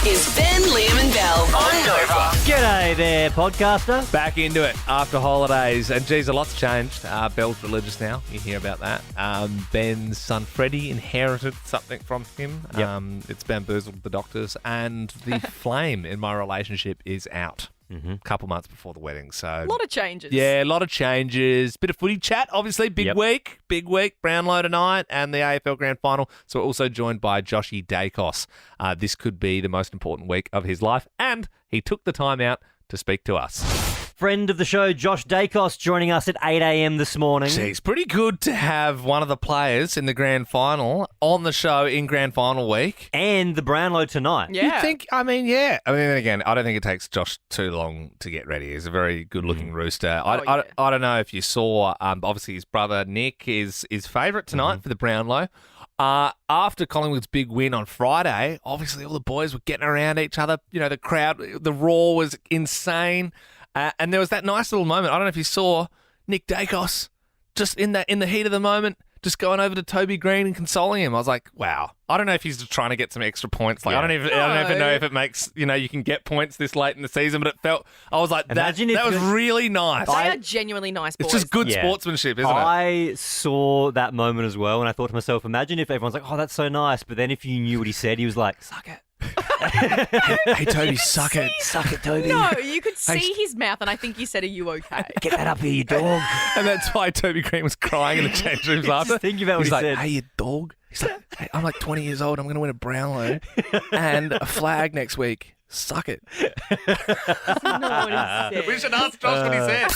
This is Ben, Liam and Belle on Nova. G'day there, podcaster. Back into it after holidays. And geez, a lot's changed. Belle's religious now. You hear about that. Ben's son Freddie inherited something from him. Yep. It's bamboozled the doctors. And the flame in my relationship is out. A couple months before the wedding. So A lot of changes. yeah, a lot of changes. Bit of footy chat, obviously. Big week. Brownlow tonight and the AFL Grand Final. So we're also joined by Josh Daicos. This could be the most important week of his life. And he took the time out to speak to us. Friend of the show, Josh Daicos, joining us at 8 a.m. this morning. Geez, pretty good to have one of the players in the Grand Final on the show in Grand Final week. And the Brownlow tonight. Yeah. You think, yeah. Then again, I don't think it takes Josh too long to get ready. He's a very good-looking rooster. I don't know if you saw, obviously his brother Nick is favourite tonight for the Brownlow. After Collingwood's big win on Friday, obviously all the boys were getting around each other. You know, the crowd, the roar was insane. And there was that nice little moment. I don't know if you saw Nick Daicos just in the heat of the moment, just going over to Toby Green and consoling him. I was like, wow. I don't know if he's just trying to get some extra points. Like I don't even know if it makes you can get points this late in the season. But I was like, that was really nice. They are genuinely nice boys. It's just good sportsmanship, isn't it? I saw that moment as well, and I thought to myself, imagine if everyone's like, oh, that's so nice. But then if you knew what he said, he was like, suck it. Hey, Toby, suck it. Suck it, Toby. No, you could see his mouth, and I think he said, "Are you okay?" Get that up here, you dog. And that's why Toby Green was crying in the change rooms after. Just thinking about what He's he like, said. hey, you dog. He's like, hey, I'm like 20 years old. I'm going to win a Brownlow and a flag next week. Suck it. We should ask Josh what he said.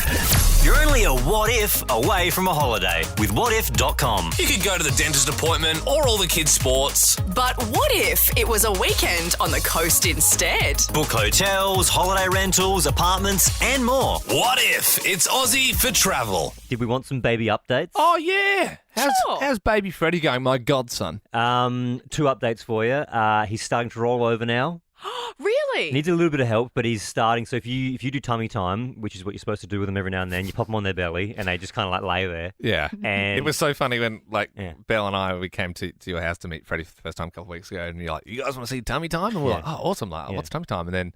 You're only a what if away from a holiday with whatif.com. You could go to the dentist appointment or all the kids' sports. But what if it was a weekend on the coast instead? Book hotels, holiday rentals, apartments, and more. What if it's Aussie for travel? Did we want some baby updates? Oh, yeah. How's baby Freddie going, my godson? 2 updates for you. He's starting to roll over now. Really? Needs a little bit of help, but he's starting. So if you do tummy time, which is what you're supposed to do with them every now and then, you pop them on their belly and they just kind of like lay there. Yeah. And it was so funny when Belle and I, we came to your house to meet Freddie for the first time a couple of weeks ago, and you're like, you guys want to see tummy time? And we're like, oh, awesome. Like, what's tummy time? And then,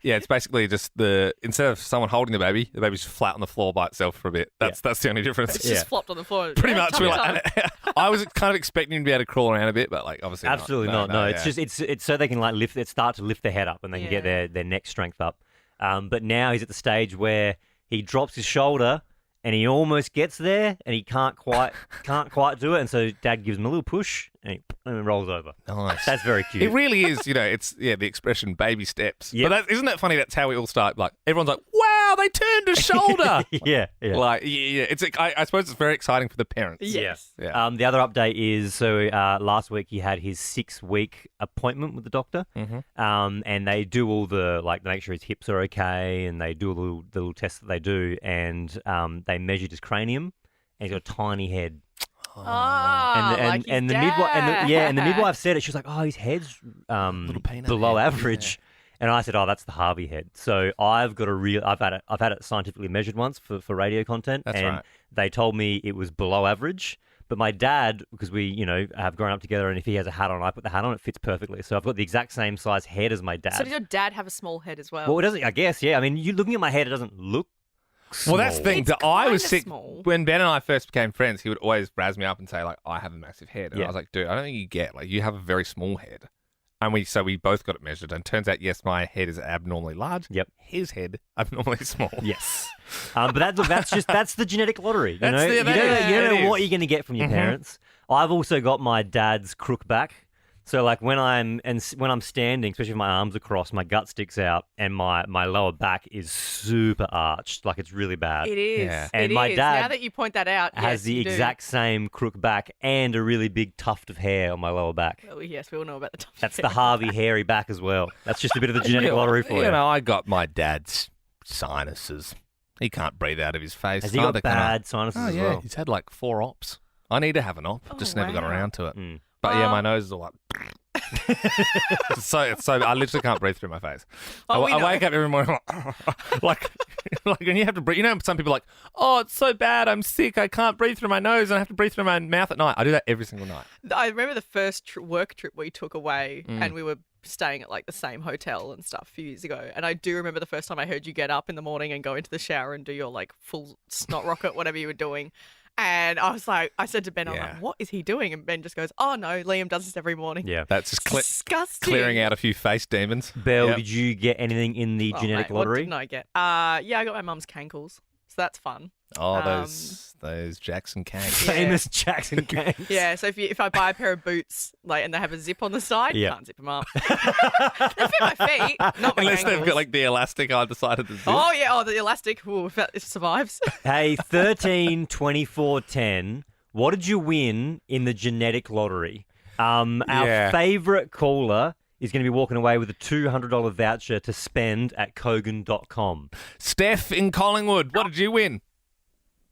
it's basically just instead of someone holding the baby's flat on the floor by itself for a bit. That's the only difference. It's just flopped on the floor. Pretty much. We're like, I was kind of expecting him to be able to crawl around a bit, but like obviously absolutely not. No, it's just it's so they can like start to lift their head up and they can get their neck strength up. But now he's at the stage where he drops his shoulder and he almost gets there and he can't quite do it, and so Dad gives him a little push and he rolls over. Nice. That's very cute. It really is. It's the expression "baby steps." Yep. But isn't that funny? That's how we all start. Like everyone's like, "Wow, they turned a shoulder." yeah. Like it's. I suppose it's very exciting for the parents. Yes. Yeah. The other update is last week he had his 6-week appointment with the doctor, and they do all the make sure his hips are okay, and they do all the little tests that they do, and they measured his cranium, and he's got a tiny head. And the midwife said it. She was like, "Oh, his head's below average." And I said, "Oh, that's the Harvey head." So I've got I've had it scientifically measured once for radio content, and they told me it was below average. But my dad, because we have grown up together, and if he has a hat on, I put the hat on. It fits perfectly. So I've got the exact same size head as my dad. So does your dad have a small head as well? Well, it doesn't. I guess, yeah. I mean, you looking at my head, it doesn't look small. Well, that's the thing. It's I was kinda sick small. when Ben and I first became friends. He would always razz me up and say, like, I have a massive head. And I was like, dude, I don't think you get. Like, you have a very small head. And we both got it measured. And it turns out, yes, my head is abnormally large. Yep. His head, abnormally small. Yes. But that's the genetic lottery. You don't know what you're going to get from your parents. I've also got my dad's crook back. So like when I'm standing, especially if my arms are crossed, my gut sticks out and my lower back is super arched, like it's really bad. It is. Yeah. And my dad now that you point that out, has the exact same crook back and a really big tuft of hair on my lower back. Oh, yes, we all know about the tuft. That's the Harvey hairy back as well. That's just a bit of the genetic lottery for you. You know, I got my dad's sinuses. He can't breathe out of his face. Has he got bad sinuses as well? He's had like 4 ops. I need to have an op. Just never got around to it. But yeah, my nose is all like... So I literally can't breathe through my face. Oh, I wake up every morning like when you have to breathe. You know, some people are like, oh, it's so bad. I'm sick. I can't breathe through my nose and I have to breathe through my mouth at night. I do that every single night. I remember the first work trip we took away, and we were staying at like the same hotel and stuff a few years ago. And I do remember the first time I heard you get up in the morning and go into the shower and do your like full snot rocket, whatever you were doing. And I was like, I said to Ben, I'm like, what is he doing? And Ben just goes, oh no, Liam does this every morning. Yeah. That's just disgusting. Clearing out a few face demons. Belle, did you get anything in the genetic lottery? What didn't I get? Yeah, I got my mum's Cankles. So that's fun. Oh, those Jackson Cankles. Famous Jackson Cankles. Yeah, so if I buy a pair of boots like and they have a zip on the side, can't zip them up. They fit my feet, not my Unless they've ankles. got like the elastic either side of the zip. Oh yeah, the elastic. Ooh, if it survives. Hey, 13, 24, 10. What did you win in the genetic lottery? Our favourite caller is going to be walking away with a $200 voucher to spend at Kogan.com. Steph in Collingwood, what did you win?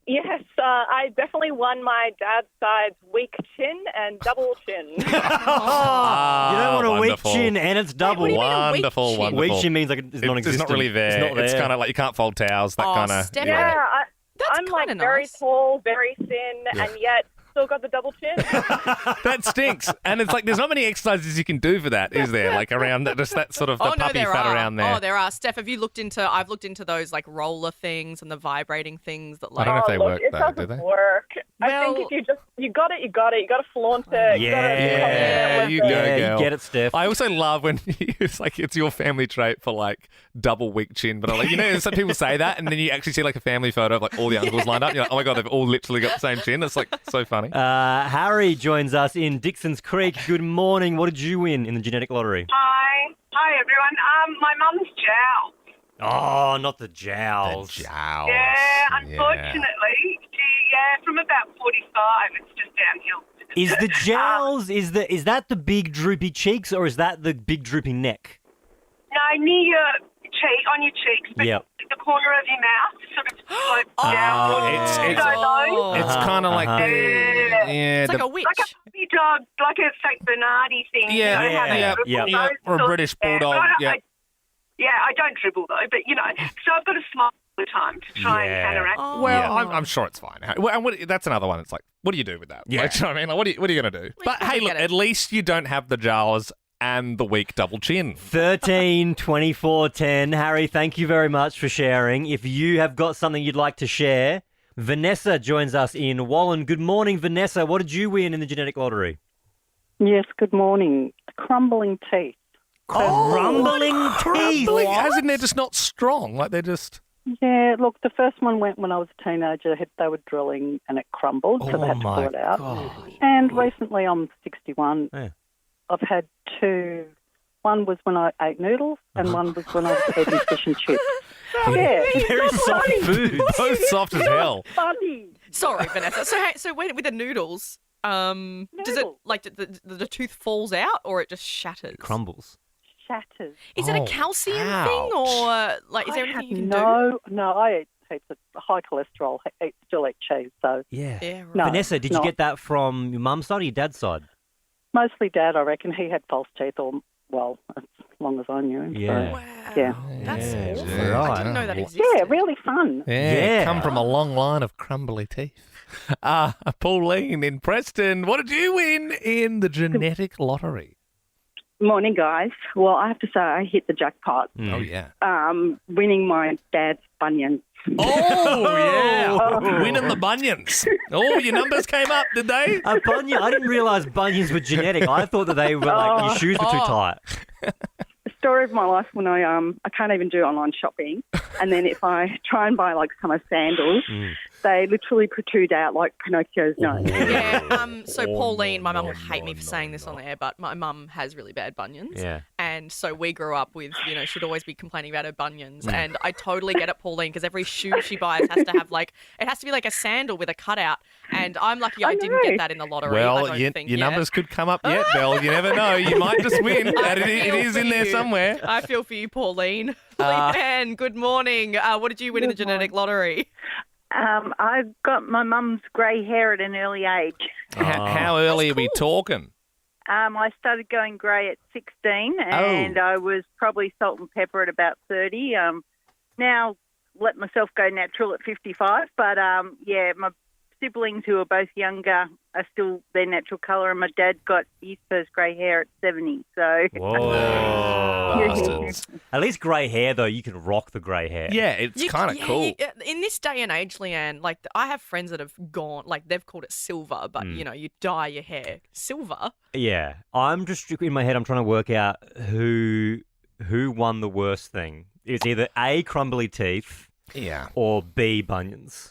Yes, I definitely won my dad's side's weak chin and double chin. You don't want a weak wonderful. chin and it's double. What do you mean a weak Wonderful, chin? wonderful. Weak chin means like it's non-existent. It's not really there. It's not there. It's kind of like you can't fold towels, that kind of. Steph, Yeah, That's I'm like kinda very nice. tall, very thin, and yet still got the double chin. That stinks. And it's like there's not many exercises you can do for that, is there? Like around that, just that sort of the puppy there fat are. around there. Oh, there are. Steph, have you looked into? I've looked into those like roller things and the vibrating things that I like. don't know if they Look, work it though, do doesn't they? work. I Well- think if you got it. You got to flaunt it. Yeah, you go, yeah, girl. you get it, Steph. I also love when it's like it's your family trait for like double weak chin, but I'm like, you know, some people say that, and then you actually see like a family photo of like all the uncles lined up. And you're like, oh my god, they've all literally got the same chin. It's like so funny. Harry joins us in Dixon's Creek. Good morning. What did you win in the genetic lottery? Hi everyone. My mum's jowl. Oh, not the jowls. Jowls. Yeah, unfortunately, from about 45, it's just downhill. Is the jowls, is that the big droopy cheeks or is that the big droopy neck? No, near your cheek, on your cheeks, but Yep. the corner of your mouth, sort of like down. It's kind of like It's like a witch. Like a puppy dog, like a St. Bernardi thing. Yeah, you know, how they yeah, dribble yeah. those Or a sorts. British Yeah, bulldog, but yeah. I don't dribble though, but you know, so I've got to smile all the time to try and counteract. Well, I'm sure it's fine. Well, and that's another one. It's like, what do you do with that? Yeah. Like, you know what I mean? Like, what are you going to do? But hey, probably look, get it. at least you don't have the jowls and the weak double chin. 13, 24, 10. Harry, thank you very much for sharing. If you have got something you'd like to share, Vanessa joins us in Wallen. Good morning, Vanessa. What did you win in the genetic lottery? Yes, good morning. Crumbling teeth. Crumbling teeth. As in they're just not strong. Like they're just... Yeah, look, the first one went when I was a teenager. They were drilling and it crumbled, so they had to pull it out. God. And recently, I'm 61. Yeah. I've had two. One was when I ate noodles, and one was when I was eating fish and chips. Yeah, Very soft food. Both soft as hell. funny. Sorry, Vanessa. So with the noodles, does it Noodles. like the tooth falls out or it just shatters? crumbles. Shatters. Is it a Oh, calcium ouch. thing or like is there I anything have you can do? No, I eat heaps of high cholesterol. Still eat cheese, so Yeah. Yeah, right. No. Vanessa, did you not. get that from your mum's side or your dad's side? mostly Dad. I reckon he had false teeth, or well, as long as I knew him. Yeah. So, Wow. yeah. That's Yeah, awful. yeah. I didn't know that Yeah. existed. Yeah, really fun. Yeah. Come from a long line of crumbly teeth. Pauline in Preston, what did you win in the genetic lottery? Morning, guys. Well, I have to say I hit the jackpot, Oh, yeah. winning my dad's bunion. Oh, yeah. Winning the bunions. Oh, your numbers came up, did they? Bunion. I didn't realise bunions were genetic. I thought that they were like your shoes were too tight. The story of my life when I can't even do online shopping, and then if I try and buy like some sandals, they literally protrude out like Pinocchio's nose. Yeah. So Pauline, my mum will hate me for saying this on air, but my mum has really bad bunions. Yeah. And so we grew up with, she'd always be complaining about her bunions. And I totally get it, Pauline, because every shoe she buys has to have it has to be like a sandal with a cutout. And I'm lucky I didn't get that in the lottery. I Well, don't your think numbers could come up yet, Belle. You never know. You might just win. And it is in there somewhere. I feel for you, Pauline. Leanne, good morning. What did you win in the genetic lottery? I got my mum's grey hair at an early age. How early are we talking? I started going grey at 16, and I was probably salt and pepper at about 30. Now let myself go natural at 55, but my siblings who are both younger are still their natural colour, and my dad got his first grey hair at 70. So, whoa, at least grey hair though, you can rock the grey hair. Yeah, it's kind of cool. In this day and age, Leanne, like I have friends that have gone, like they've called it silver, but you dye your hair silver. Yeah, I'm just in my head. I'm trying to work out who won the worst thing. It's either A, crumbly teeth, or B, bunions.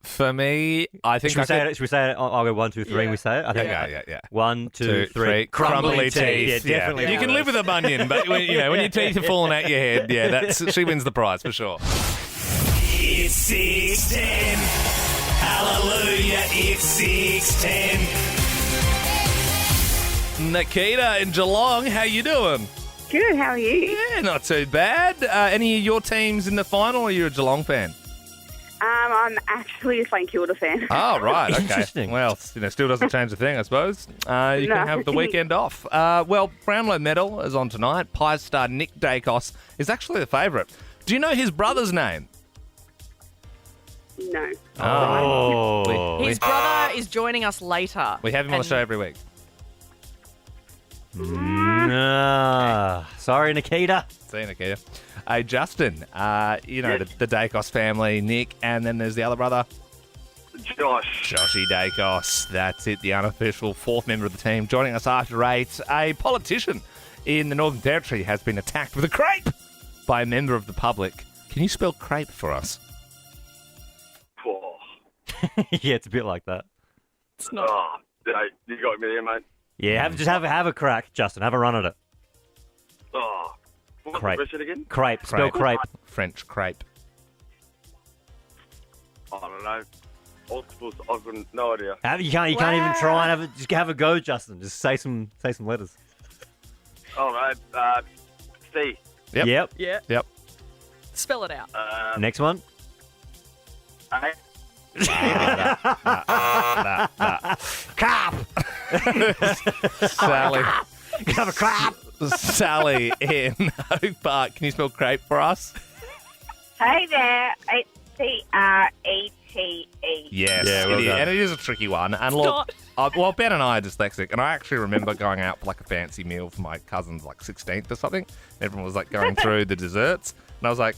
For me, I think Should we say it? I'll go 1, 2, 3, and we say it. I think. Yeah. 1, 2, 3. Crumbly teeth. Yeah, definitely. You can live with a bunion, but when your teeth are falling out your head, she wins the prize for sure. It's 6:10. Hallelujah, it's 6:10. Nikita in Geelong, how you doing? Good, how are you? Yeah, not too bad. Any of your teams in the final, or are you a Geelong fan? I'm actually a St Kilda fan. Oh, right, okay. Interesting. Well, still doesn't change a thing, I suppose. You can have the weekend off. Brownlow medal is on tonight. Pies star Nick Daicos is actually the favourite. Do you know his brother's name? No. Oh. His brother is joining us later. We have him on the show every week. Sorry, Nikita. See you, Nikita. Hey, Justin, the Daicos family, Nick, and then there's the other brother. Joshy Daicos. That's it, the unofficial fourth member of the team. Joining us after 8, a politician in the Northern Territory has been attacked with a crepe by a member of the public. Can you spell crepe for us? Oh. Yeah, it's a bit like that. It's not. Oh, you got me there, mate. Yeah, just have a crack, Justin. Have a run at it. Oh. What's Crepe. the question again? Crepe. Spell crepe. French crepe. I don't know. Octopus, I've got no idea. You can't even try and just have a go, Justin. Just say some letters. All right. C. Yep. Yep. Spell it out. Next one. A. Crap. Sally. You have a crap. Sally in Oak Park. Can you spell crepe for us? Hey there, it's C-R-E-T-E. Yes, Yeah, well done. and it is a tricky one. And look, Ben and I are dyslexic, and I actually remember going out for like a fancy meal for my cousin's like 16th or something. Everyone was like going through the desserts, and I was like,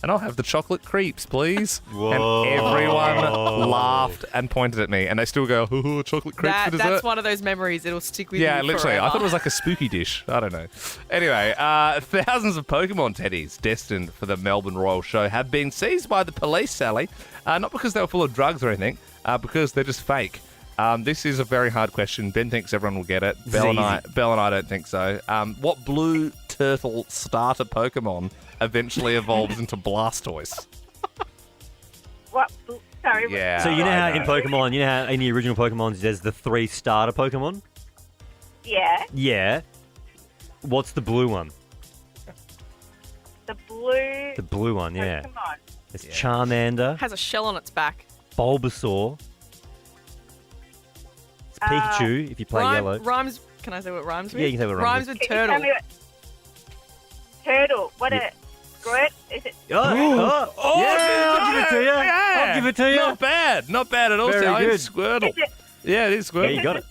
and I'll have the chocolate crepes, please. Whoa. And everyone laughed and pointed at me, and they still go, chocolate crepes for dessert. That's one of those memories. It'll stick with you Yeah, literally. forever. I thought it was like a spooky dish. I don't know. Anyway, thousands of Pokemon teddies destined for the Melbourne Royal Show have been seized by the police, Sally. Not because they were full of drugs or anything, because they're just fake. This is a very hard question. Ben thinks everyone will get it. Belle and I don't think so. What blue turtle starter Pokemon eventually evolves into Blastoise? What? Sorry. Yeah. So you know how in Pokemon, in the original Pokemon, there's the 3 starter Pokemon? Yeah. Yeah. What's the blue one? The blue. The blue one, yeah. Pokemon. It's Charmander, has a shell on its back. Bulbasaur. It's Pikachu if you play yellow. Rhymes. Can I say what rhymes with? Yeah, you can say what rhymes with. Can you Turtle. tell me turtle. What a squirt? Is it? Yeah, I'll give it to you. Yeah. I'll give it to you. Not bad at all. Very Sally. good. It's Squirtle. Yeah, it is Squirtle. Yeah, you got it.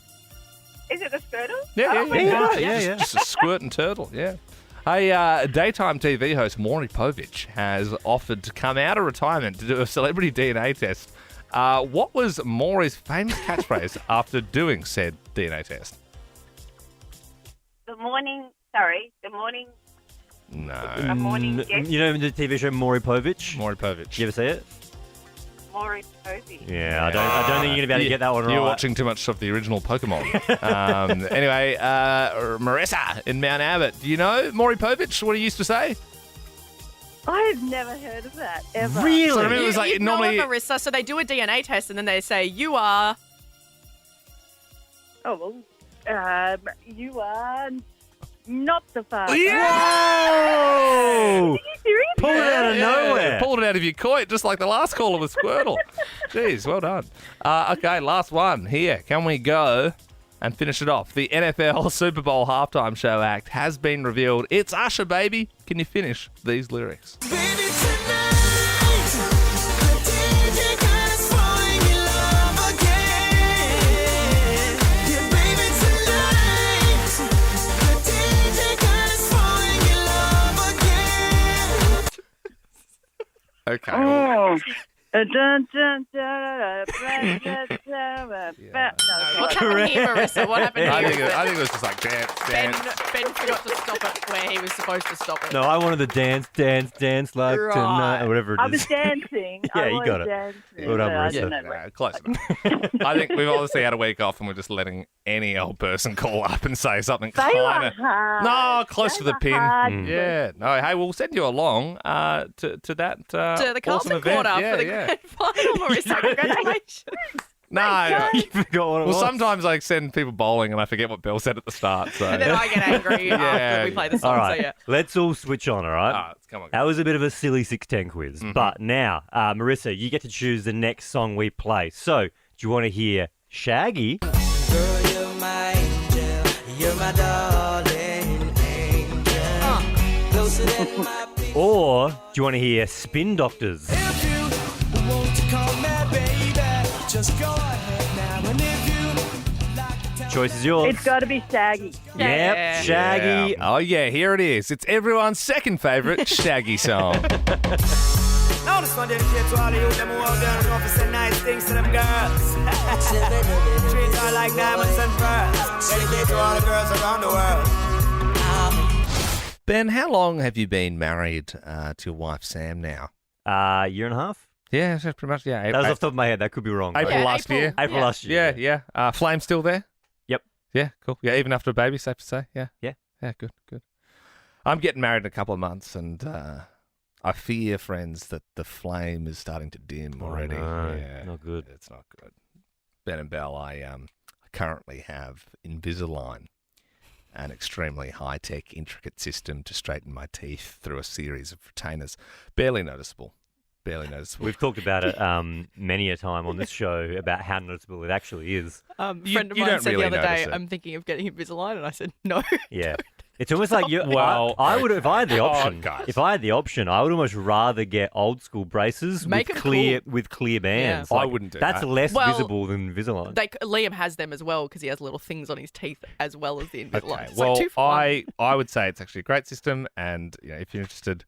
Is it the Squirtle? Yeah. Just a squirt and turtle, yeah. Hey, daytime TV host Maury Povich has offered to come out of retirement to do a celebrity DNA test. What was Maury's famous catchphrase after doing said DNA test? The morning. No. A morning guest. You know the TV show Maury Povich? Maury Povich. You ever see it? Maury Povich. Yeah, I don't think you're going to be able to get that one right. You're watching too much of the original Pokemon. Anyway, Marissa in Mount Abbott. Do you know Maury Povich, what he used to say? I've never heard of that, ever. Really? So I mean, it was like you normally... know it, Marissa. So they do a DNA test and then they say, you are... Oh, well, you are not the father. Yeah! Are you serious? Pull it out of nowhere. Pulled it out of your coit, just like the last caller with Squirtle. Jeez, well done. Okay, last one here. Can we go And finish it off. The NFL Super Bowl halftime show act has been revealed. It's Usher, baby. Can you finish these lyrics? Okay. Oh. What happened here, Marissa? What happened here? I think it was just like dance. Ben forgot to stop it where he was supposed to stop it. No, I wanted the dance like Right. tonight, or whatever it is. I was dancing. Yeah, you got it. Dancing. Well done, I Marissa. don't know. No, close enough. I think we've obviously had a week off and we're just letting any old person call up and say something They were kind of... hard. No, close They to the were pin. hard. Yeah. No, hey, we'll send you along to that To the awesome Carlton event. Quarter Yeah, for the yeah. grand final, Marissa. Congratulations. No. You forgot what it Well, was. sometimes I send people bowling and I forget what Bill said at the start. So. And then I get angry after we play the song. All right, So, yeah. let's all switch on, all right? Come on. That was a bit of a silly 610 quiz. But now, Marissa, you get to choose the next song we play. So, do you want to hear Shaggy? Girl, you're my angel. You're my darling angel. Closer than my Or do you want to hear Spin Doctors? If you want to call me baby, just go ahead now. And if you like to Choice is yours. It's got to be Shaggy. Yep, Shaggy. Yeah. Oh, yeah, here it is. It's everyone's second favourite Shaggy song. Now this one dedicated to all of you, them who out there and know say nice things to them girls. Treat her like diamonds and pearls. Dedicated to all the girls around the world. Ben, how long have you been married to your wife, Sam, now? Year and a half? Yeah, that's pretty much, yeah. That was off the top of my head. That could be wrong. April last year? April last year. Yeah. Flame still there? Yep. Yeah, cool. Yeah, even after a baby, safe to say? Yeah. Yeah. Yeah, good. I'm getting married in a couple of months, and I fear, friends, that the flame is starting to dim already. No, Yeah, not good. It's not good. Ben and Belle, I currently have Invisalign, an extremely high-tech, intricate system to straighten my teeth through a series of retainers. Barely noticeable. We've talked about it many a time on this show about how noticeable it actually is. A friend of mine said the other day, I'm thinking of getting Invisalign, and I said, no. Yeah. It's almost like you. Well, I would, if I had the option. guys. If I had the option, I would almost rather get old school braces Make with 'em clear cool. with clear bands. I wouldn't do that's that. less Well, visible than Invisalign. Liam has them as well because he has little things on his teeth as well as the Invisalign. Okay, It's well, like 2 for 1. I would say it's actually a great system, and if you're interested,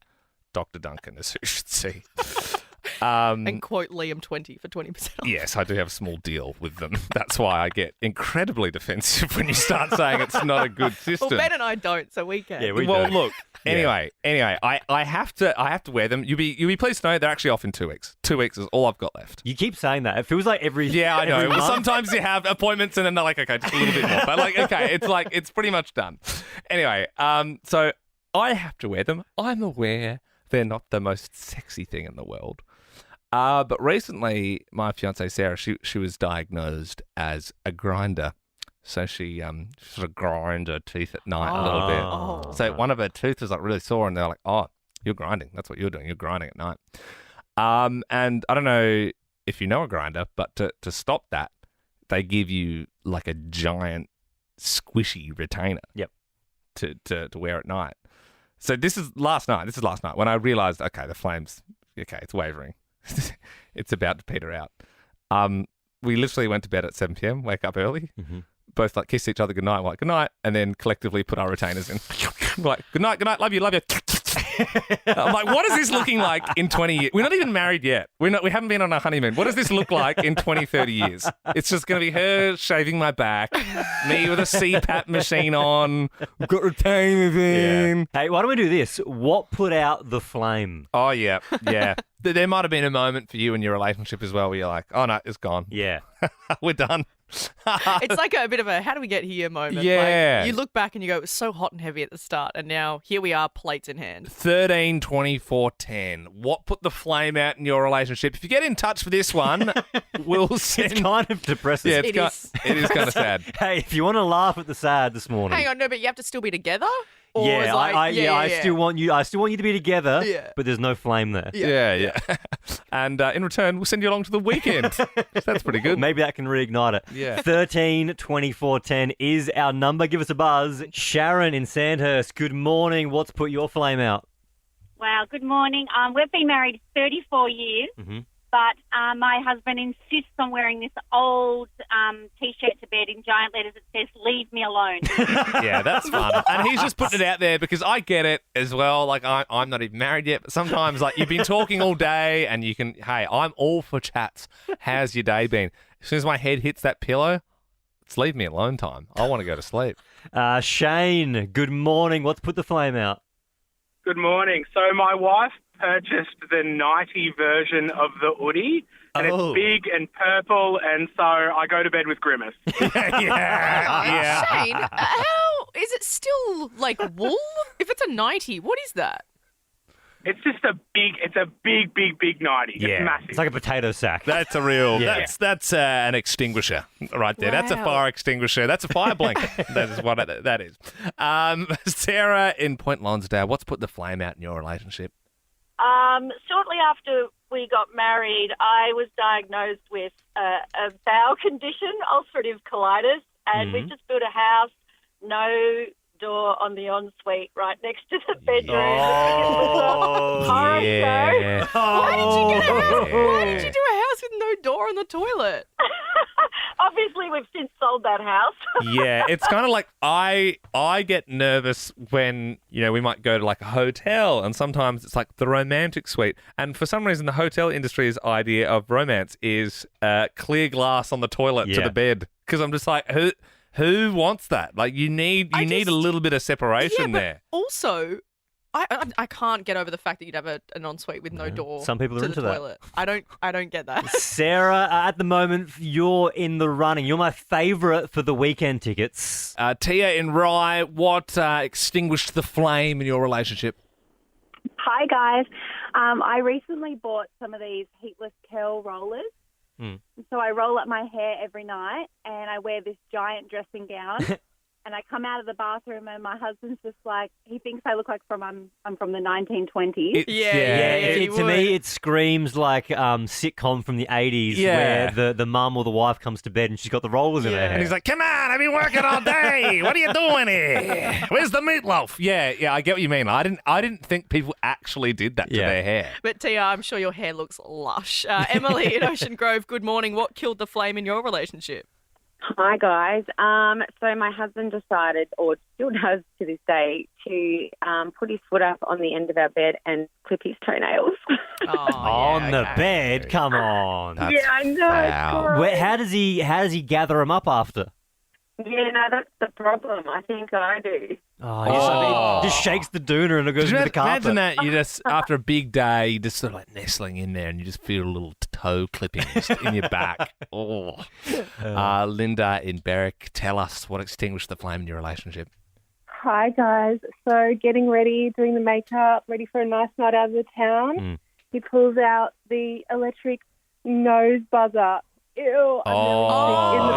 Dr. Duncan is who you should see. And quote Liam 20 for 20% off. Yes, I do have a small deal with them. That's why I get incredibly defensive when you start saying it's not a good system. Well, Ben and I don't, so we can. Yeah, we Well, do. look. Anyway, I have to wear them. You'll be pleased to know they're actually off in 2 weeks. 2 weeks is all I've got left. You keep saying that. It feels like every Yeah, I know. every Well, month. sometimes you have appointments and then they're like, okay, just a little bit more. But it's pretty much done. Anyway, so I have to wear them. I'm aware they're not the most sexy thing in the world. But recently, my fiancée Sarah, she was diagnosed as a grinder. So she sort of grind her teeth at night a little bit. Oh. So one of her teeth was like really sore, and they're like, "Oh, you're grinding. That's what you're doing. You're grinding at night." And I don't know if you know a grinder, but to stop that, they give you like a giant squishy retainer. Yep. To wear at night. So this is last night when I realised, okay, the flame's it's wavering. It's about to peter out. We literally went to bed at 7 p.m. Wake up early. Mm-hmm. Both like kissed each other goodnight, like good night, and then collectively put our retainers in. Like good night, love you. I'm like, what is this looking like in 20 years? We're not even married yet. We haven't been on our honeymoon. What does this look like in 20, 30 years? It's just going to be her shaving my back, me with a CPAP machine on, got retainers in. Hey, why don't we do this? What put out the flame? Oh, yeah. There might have been a moment for you in your relationship as well where you're like, oh, no, it's gone. Yeah. We're done. It's like a bit of a how do we get here moment. Yeah. Like, you look back and you go, it was so hot and heavy at the start, and now here we are, plates in hand. 13, 24, 10. What put the flame out in your relationship? If you get in touch for this one, we'll send... It's kind of depressing. Yeah, It is. it is kind of sad. Hey, if you want to laugh at the sad this morning. Hang on, no, but you have to still be together? Or Yeah, was like, I still want you. I still want you to be together. Yeah. But there's no flame there. Yeah. And in return, we'll send you along to the weekend. That's pretty good. Maybe that can reignite it. Yeah. 13 24 10 is our number. Give us a buzz. Sharon in Sandhurst. Good morning. What's put your flame out? Wow, good morning. We've been married 34 years, but my husband insists on wearing this old T-shirt to bed in giant letters that says, "Leave me alone." Yeah, that's fun. And he's just putting it out there because I get it as well. Like, I'm not even married yet, but sometimes, like, you've been talking all day and you can, hey, I'm all for chats. How's your day been? As soon as my head hits that pillow, it's leave me alone time. I want to go to sleep. Shane, good morning. What's put the flame out? Good morning. So my wife purchased the 90 version of the hoodie, and it's big and purple, and so I go to bed with grimace. Yeah. Shane, how is it still like wool? If it's a 90, what is that? It's just a big 90. It's massive. It's like a potato sack. That's a real. That's an extinguisher right there. Wow. That's a fire extinguisher. That's a fire blanket. That is what that is. Sarah in Point Lonsdale, what's put the flame out in your relationship? Shortly after we got married, I was diagnosed with a bowel condition, ulcerative colitis, and we just built a house, no door on the ensuite right next to the bedroom. Why did you do a house with no door on the toilet? Obviously, we've since sold that house. Yeah, it's kind of like I get nervous when, we might go to like a hotel, and sometimes it's like the romantic suite. And for some reason, the hotel industry's idea of romance is clear glass on the toilet to the bed. Because I'm just like, who wants that? Like, you need a little bit of separation there. Also, I can't get over the fact that you'd have an ensuite with no door. Some people are to into the that. toilet. I don't get that. Sarah, at the moment, you're in the running. You're my favourite for the weekend tickets. Tia in Rye, what extinguished the flame in your relationship? Hi, guys. I recently bought some of these heatless curl rollers. So I roll up my hair every night and I wear this giant dressing gown and I come out of the bathroom and my husband's just like, he thinks I look like I'm from the 1920s. To me, it screams like sitcom from the 80s where the mum or the wife comes to bed and she's got the rollers in her hair. And he's like, come on, I've been working all day. What are you doing here? Where's the meatloaf? Yeah, I get what you mean. I didn't think people actually did that to their hair. But Tia, I'm sure your hair looks lush. Emily in Ocean Grove, good morning. What killed the flame in your relationship? Hi, guys. So my husband decided, or still does to this day, to put his foot up on the end of our bed and clip his toenails. On the bed? Come on. Yeah, I know. Wow. How does he gather them up after? Yeah, no, that's the problem. I think I do. He just shakes the doona and it goes into the carpet. Imagine that you just, after a big day, you just sort of like nestling in there and you just feel a little toe clipping in your back. Linda in Berwick, tell us what extinguished the flame in your relationship. Hi, guys. So getting ready, doing the makeup, ready for a nice night out of the town. He pulls out the electric nose buzzer. Ew, I'm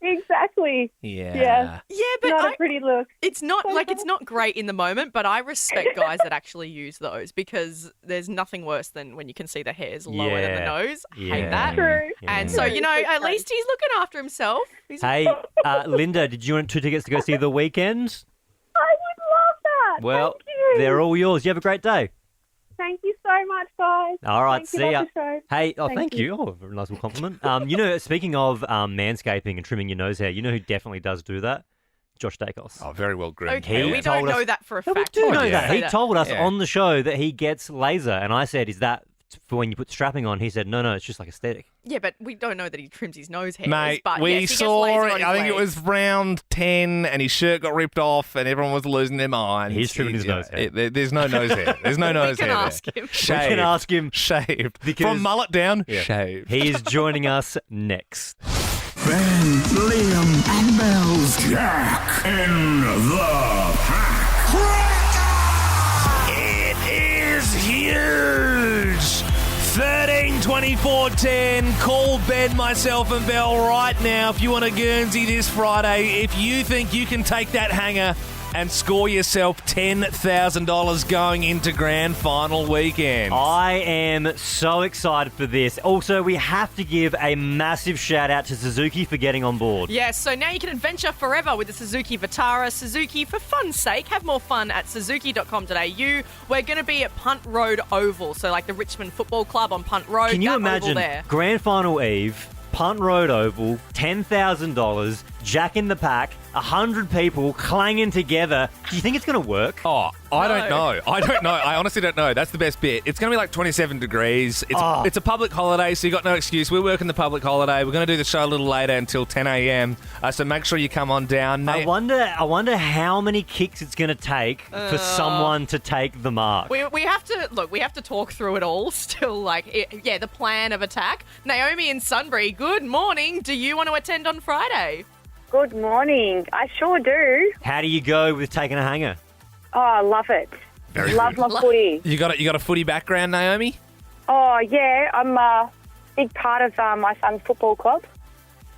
Exactly. Yeah, but not a pretty look. It's not it's not great in the moment, but I respect guys that actually use those because there's nothing worse than when you can see the hairs lower than the nose. Hate that. True. And so, at least he's looking after himself. Hey, Linda, did you want 2 tickets to go see The Weeknd? I would love that. Well, Thank you. they're all yours. You have a great day. Thank you so much, guys. All right, Thank you, see ya. love the show. Hey, thank you. Oh, very nice little compliment. Speaking of manscaping and trimming your nose hair, you know who definitely does do that? Josh Daicos. Oh, very well groomed. Okay, we don't know that for a fact. We do know that. He Say told us on the show that he gets laser, and I said, is that for when you put strapping on? He said, no, it's just like aesthetic. Yeah, but we don't know that he trims his nose hairs. Mate, but we yes, he gets saw laser it. on his I think it legs. was round 10 and his shirt got ripped off and everyone was losing their minds. He's trimming his nose hair. There's no nose hair. There's no nose can hair ask there. him. Shaved. We can ask him. Shaved. Because- From mullet down, shaved. He is joining us next. Ben, Liam, and Belle's Jack in the Pack. It is huge. 13-24 2410. Call Ben, myself and Belle right now if you want a Guernsey this Friday. If you think you can take that hanger and score yourself $10,000 going into Grand Final weekend. I am so excited for this. Also, we have to give a massive shout out to Suzuki for getting on board. Yes, so now you can adventure forever with the Suzuki Vitara. Suzuki, for fun's sake, have more fun at suzuki.com.au. We're going to be at Punt Road Oval, so like the Richmond Football Club on Punt Road. Can you that imagine oval there. Grand Final Eve, Punt Road Oval, $10,000, Jack in the Pack, 100 people clanging together. Do you think it's going to work? Oh, I don't know. I honestly don't know. That's the best bit. It's going to be like 27 degrees. It's a public holiday, so you got no excuse. We're working the public holiday. We're going to do the show a little later until 10 a.m. So make sure you come on down. I wonder how many kicks it's going to take for someone to take the mark. We have to talk through it all still, the plan of attack. Naomi in Sunbury, good morning. Do you want to attend on Friday? Good morning. I sure do. How do you go with taking a hanger? Oh, I love it. Very love good. my footy. You got a footy background, Naomi? Oh, yeah. I'm a big part of my son's football club.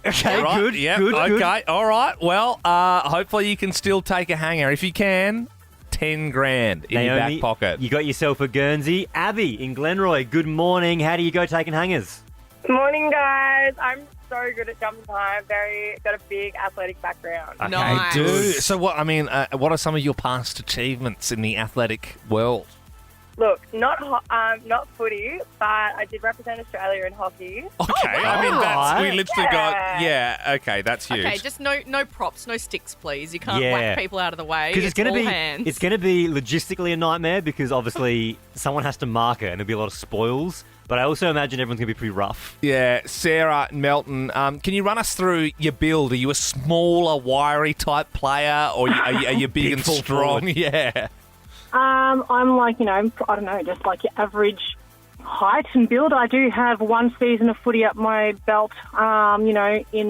Okay, right. good. Yep. Good. Okay. All right. Well, hopefully you can still take a hanger. If you can, 10 grand in your back pocket. You got yourself a Guernsey. Abby in Glenroy, good morning. How do you go taking hangers? Morning, guys. I'm so good at jumping time. Got a big athletic background. Okay, Nice. dude. So what are some of your past achievements in the athletic world? Look, not footy, but I did represent Australia in hockey. Okay, we literally got. Yeah, okay, that's huge. Okay, just no props, no sticks, please. You can't whack people out of the way. Because it's all hands. it's going to be logistically a nightmare because obviously someone has to mark it and there'll be a lot of spoils. But I also imagine everyone's going to be pretty rough. Yeah, Sarah in Melton, can you run us through your build? Are you a smaller, wiry type player, or are you big and strong? Forward. Yeah. I'm like, I don't know, just like your average height and build. I do have one season of footy up my belt, in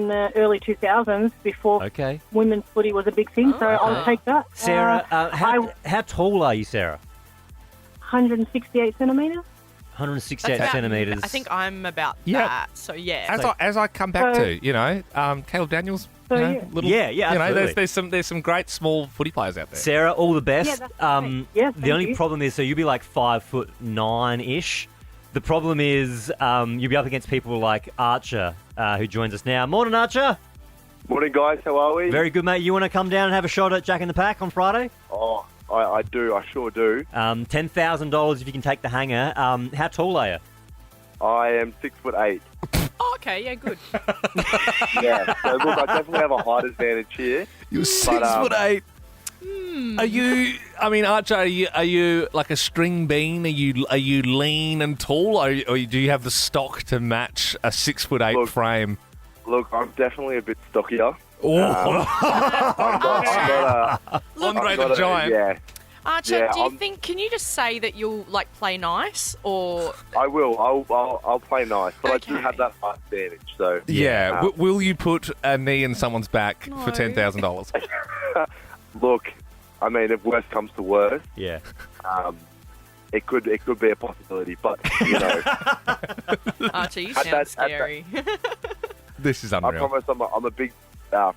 the early 2000s before women's footy was a big thing, so I'll take that. Sarah, how tall are you, Sarah? 168 centimetres. 168 centimetres. I think I'm about that, so yeah. As I come back to, Caleb Daniels. Absolutely. There's some great small footy players out there. Sarah, all the best. The only you. problem is, so you'll be like 5'9" The problem is, you'll be up against people like Archer, who joins us now. Morning, Archer. Morning, guys. How are we? Very good, mate. You want to come down and have a shot at Jack in the Pack on Friday? Oh, I do. I sure do. $10,000 if you can take the hanger. How tall are you? I am 6'8". Oh, okay, yeah, good. Yeah. So look, I definitely have a height advantage here. You're 6'8". Are you? I mean, Archer, are you like a string bean? Are you lean and tall, or do you have the stock to match a 6'8" frame? Look, I'm definitely a bit stockier. Andre the Giant. Yeah. Archer, can you just say that you'll play nice, or I will. I'll play nice, but I do have that height advantage. So yeah. Will you put a knee in someone's back for $10,000? Look, I mean, if worst comes to worst, yeah, it could be a possibility, but Archie, you sound scary. This is unreal. I promise, I'm a big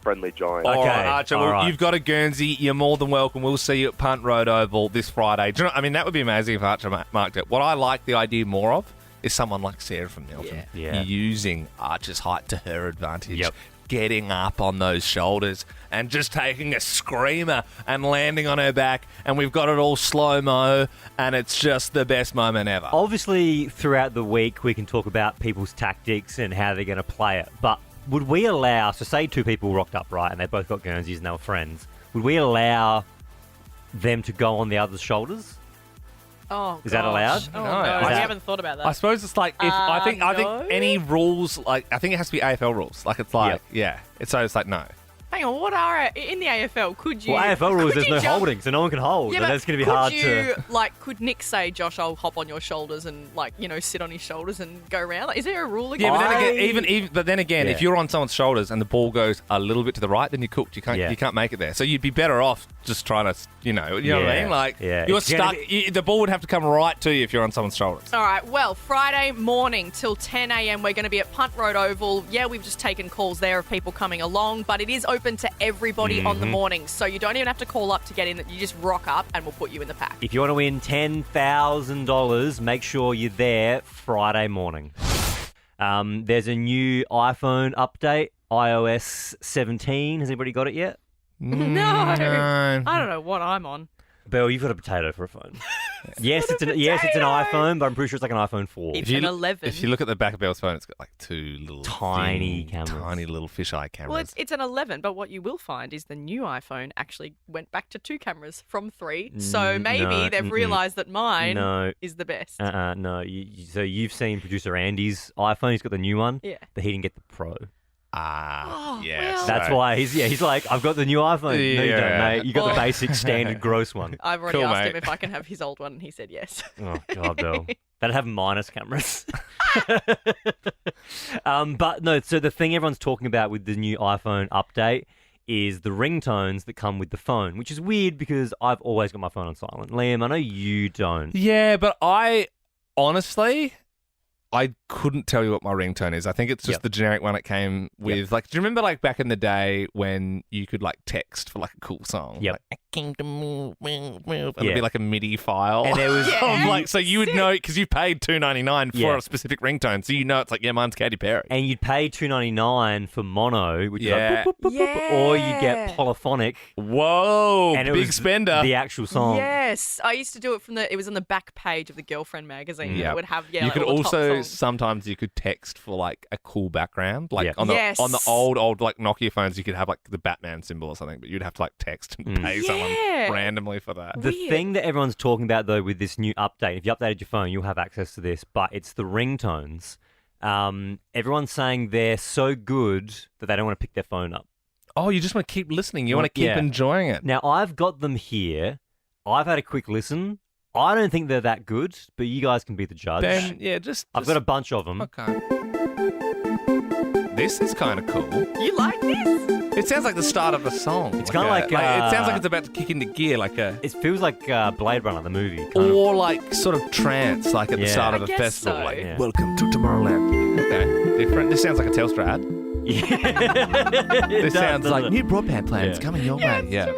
friendly giant. Okay, Archer, well, you've got a Guernsey. You're more than welcome. We'll see you at Punt Road Oval this Friday. Do you know, that would be amazing if Archer marked it. What I like the idea more of is someone like Sarah from Melton using Archer's height to her advantage. Yep. Getting up on those shoulders and just taking a screamer and landing on her back, and we've got it all slow-mo, and it's just the best moment ever. Obviously, throughout the week, we can talk about people's tactics and how they're going to play it, but would we allow, so say two people rocked up, right, and they both got Guernseys and they were friends, would we allow them to go on the other's shoulders? Oh, is that allowed? Oh, no, I haven't thought about that. I suppose it's like I think any rules, I think it has to be AFL rules. Like it's like it's like no. Hang on, what are in the AFL? Could you? Well, AFL rules, there's no jump? holding, so no one can hold. Yeah, and but that's going to be hard could Nick say, Josh, I'll hop on your shoulders and sit on his shoulders and go around? Like, is there a rule again? Yeah, but then again, if you're on someone's shoulders and the ball goes a little bit to the right, then you're cooked. You can't make it there. So you'd be better off just trying to, you know what I mean? Like you're stuck. The ball would have to come right to you if you're on someone's shoulders. All right. Well, Friday morning till 10 a.m. we're going to be at Punt Road Oval. Yeah, we've just taken calls there of people coming along, but it is open to everybody on the morning, so you don't even have to call up to get in. You just rock up and we'll put you in the pack. If you want to win $10,000, make sure you're there Friday morning. There's a new iPhone update, iOS 17. Has anybody got it yet? No. I don't know what I'm on. Belle, you've got a potato for a phone. Yes, it's an iPhone, but I'm pretty sure it's like an iPhone 4. It's an 11. If you look at the back of Belle's phone, it's got like two little tiny cameras, tiny little fisheye cameras. Well, it's an 11, but what you will find is the new iPhone actually went back to 2 cameras from 3. So maybe they've realised that mine is the best. No. So you've seen producer Andy's iPhone. He's got the new one. Yeah. But he didn't get the Pro. Yes. That's why he's like, I've got the new iPhone. No, you don't, mate. You got the basic, standard, gross one. I've already asked him if I can have his old one, and he said yes. Oh, God, Belle. That'd have minus cameras. But no, so the thing everyone's talking about with the new iPhone update is the ringtones that come with the phone, which is weird because I've always got my phone on silent. Liam, I know you don't. Yeah, but honestly, I couldn't tell you what my ringtone is. I think it's just the generic one it came with. Like, do you remember like back in the day when you could like text for like a cool song? Yep. Like, I came to move, and it'd be like a MIDI file. And there was so you would know because you paid $2.99 for a specific ringtone, so you know it's like mine's Katy Perry. And you'd pay $2.99 for mono, which is like boop, boop, boop, boop, or you get polyphonic. Whoa, and it big was spender. The actual song. Yes, I used to do it it was on the back page of the Girlfriend magazine. Yeah, it would have You like, could all the top also songs. sometimes you could text for like a cool background, like on the Yes. on the old like Nokia phones, you could have like the Batman symbol or something, but you'd have to like text and pay someone randomly for that. The thing that everyone's talking about though with this new update, if you updated your phone, you'll have access to this, but it's the ringtones. Everyone's saying they're so good that they don't want to pick their phone up. Oh, you just want to keep listening. You want to keep enjoying it. Now, I've got them here. I've had a quick listen. I don't think they're that good, but you guys can be the judge. Then, I've got a bunch of them. Okay. This is kind of cool. You like this? It sounds like the start of a song. It's kind of like it sounds like it's about to kick into gear, like a. It feels like Blade Runner, the movie, or like sort of trance, like at the start of a festival. So. Like, welcome to Tomorrowland. Okay, different. This sounds like a Telstra ad. This sounds like new broadband plans coming your way. Yeah.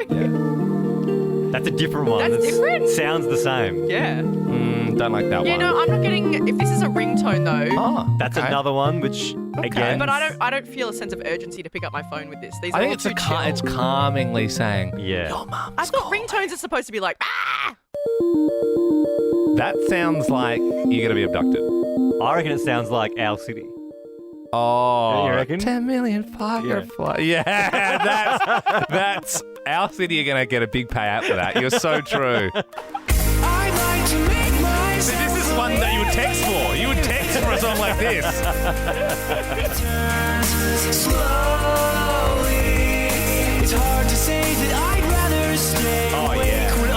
That's a different one. That's different? Sounds the same. Yeah. Don't like that one. Yeah, no, I'm not getting. If this is a ringtone though, that's another one. Which again, but I don't feel a sense of urgency to pick up my phone with this. These I are think all it's too chill. it's calmingly saying, "Yeah." Your mum. I thought ringtones are supposed to be like, ah. That sounds like you're gonna be abducted. I reckon it sounds like Owl City. Oh, you reckon? 10 million fireflies. Yeah, that's Our City are going to get a big payout for that. You're so true. See, this is one that you would text for. You would text for a song like this. It's hard to say that I'd rather stay awake when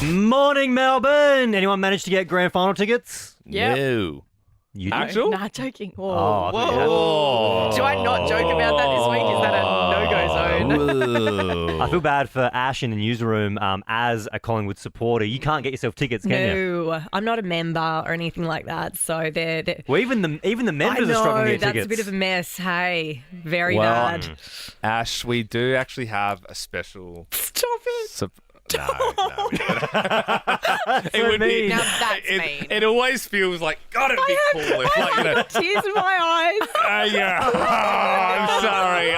I'm Morning, Melbourne. Anyone managed to get grand final tickets? Yep. No. You Actual? Nah, joking. Whoa, Oh, I thought you had. whoa. Do I not joke about that this week? Is that a no-go zone? I feel bad for Ash in the newsroom. As a Collingwood supporter, you can't get yourself tickets, can you? No, I'm not a member or anything like that. So they're Well, even the members I know, are struggling to get that's tickets. a bit of a mess. Hey, very Well, bad. Ash, we do actually have a special. Stop it. No, we don't. It would be. Now that's mean. It always feels like, God, it'd be cool if, like, you know. Tears in my eyes. Yeah.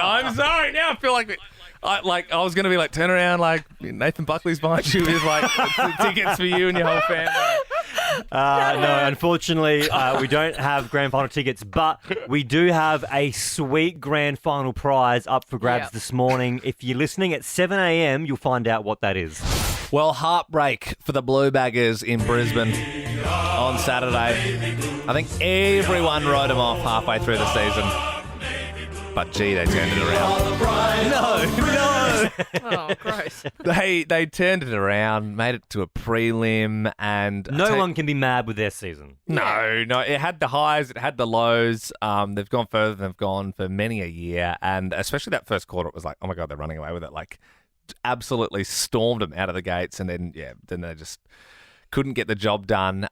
I'm sorry. Now I feel like I was going to be like, turn around, like Nathan Buckley's behind you with like tickets for you and your whole family. No, unfortunately, we don't have grand final tickets, but we do have a sweet grand final prize up for grabs this morning. If you're listening at 7 a.m, you'll find out what that is. Well, heartbreak for the Blue Baggers in Brisbane on Saturday. I think everyone wrote them off halfway through the season. but gee, they turned it around. No. Oh, gross. They turned it around, made it to a prelim, and No one can be mad with their season. No, it had the highs, it had the lows. They've gone further than they've gone for many a year, and especially that first quarter, it was like, oh my god, they're running away with it. Like, absolutely stormed them out of the gates, and then they just couldn't get the job done.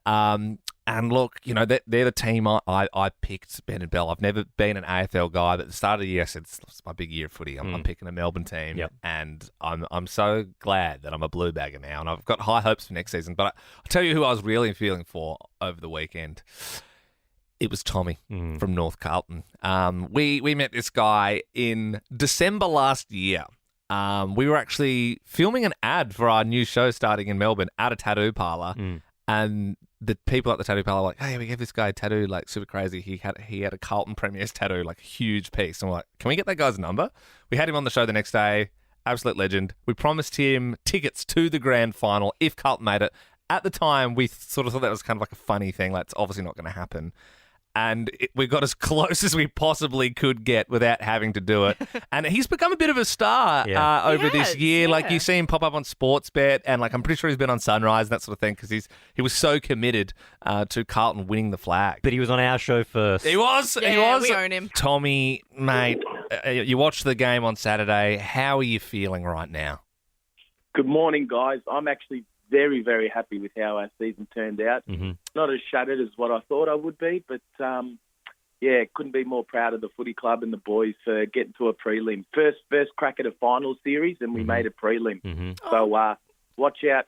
And look, they're the team I picked, Ben and Belle. I've never been an AFL guy, but at the start of the year, I said, it's my big year of footy. I'm picking a Melbourne team, and I'm so glad that I'm a blue bagger now, and I've got high hopes for next season. But I'll tell you who I was really feeling for over the weekend. It was Tommy from North Carlton. We met this guy in December last year. We were actually filming an ad for our new show starting in Melbourne at a tattoo parlour, and the people at the tattoo parlour were like, hey, we gave this guy a tattoo, like, super crazy. He had a Carlton Premier's tattoo, like, a huge piece. And we're like, can we get that guy's number? We had him on the show the next day, absolute legend. We promised him tickets to the grand final if Carlton made it. At the time, we sort of thought that was kind of like a funny thing, like, it's obviously not going to happen. And we got as close as we possibly could get without having to do it. And he's become a bit of a star over this year. Like, you see him pop up on Sportsbet, and like, I'm pretty sure he's been on Sunrise and that sort of thing, because he was so committed to Carlton winning the flag. But he was on our show first. He was. We own him. Tommy, mate, you watched the game on Saturday. How are you feeling right now? Good morning, guys. I'm actually very, very happy with how our season turned out. Not as shattered as what I thought I would be, but couldn't be more proud of the footy club and the boys for getting to a prelim. First crack at a final series, and we made a prelim. So watch out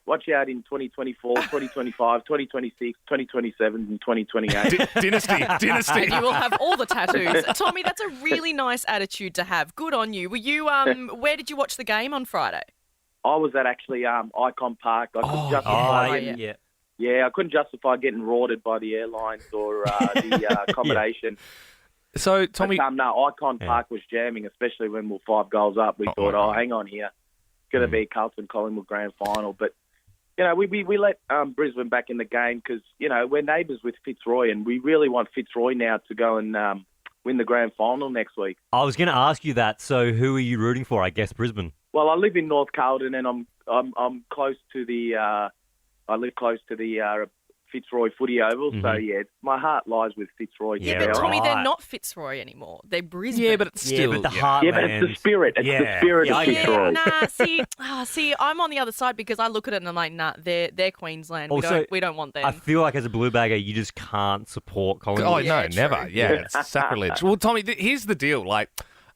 in 2024, 2025, 2026, 2027, and 2028. Dynasty. And you will have all the tattoos. Tommy, that's a really nice attitude to have. Good on you. Were you? Where did you watch the game on Friday? I was at actually Icon Park. I couldn't justify I couldn't justify getting rorted by the airlines or the accommodation. So, Tommy... But, Icon Park was jamming, especially when we were 5 goals up. We thought, hang on here. It's going to be Carlton Collingwood grand final. But, we let Brisbane back in the game because, we're neighbours with Fitzroy, and we really want Fitzroy now to go and win the grand final next week. I was going to ask you that. So who are you rooting for? I guess Brisbane. Well, I live in North Carlton, and I'm close to the Fitzroy Footy Oval. So my heart lies with Fitzroy. Yeah, but Tommy, they're not Fitzroy anymore. They're Brisbane. Yeah, but it's still but the heartland. Yeah, but it's the spirit. It's the spirit of Fitzroy. See, I'm on the other side because I look at it and I'm like, nah, they're Queensland. Also, we don't want them. I feel like as a blue bagger, you just can't support Collingwood. Oh no, never. Yeah, it's sacrilege. Well, Tommy, here's the deal. Like.